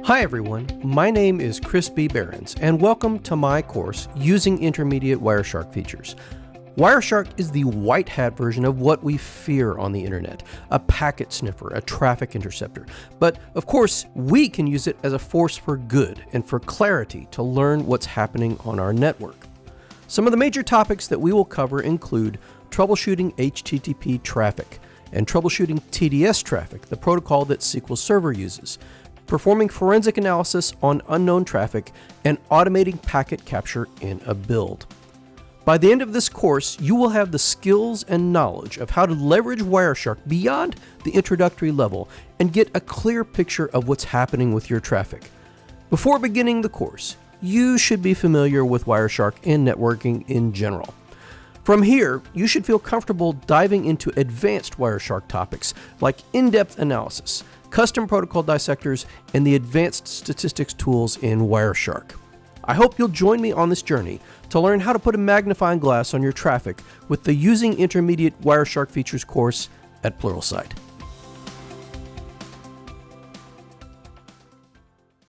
Hi everyone, my name is Chris Behrens and welcome to my course using Intermediate Wireshark Features. Wireshark is the white hat version of what we fear on the internet, a packet sniffer, a traffic interceptor. But of course, we can use it as a force for good and for clarity to learn what's happening on our network. Some of the major topics that we will cover include troubleshooting HTTP traffic and troubleshooting TDS traffic, the protocol that SQL Server uses, performing forensic analysis on unknown traffic, and automating packet capture in a build. By the end of this course, you will have the skills and knowledge of how to leverage Wireshark beyond the introductory level and get a clear picture of what's happening with your traffic. Before beginning the course, you should be familiar with Wireshark and networking in general. From here, you should feel comfortable diving into advanced Wireshark topics like in-depth analysis, custom protocol dissectors, and the advanced statistics tools in Wireshark. I hope you'll join me on this journey to learn how to put a magnifying glass on your traffic with the Using Intermediate Wireshark Features course at Pluralsight.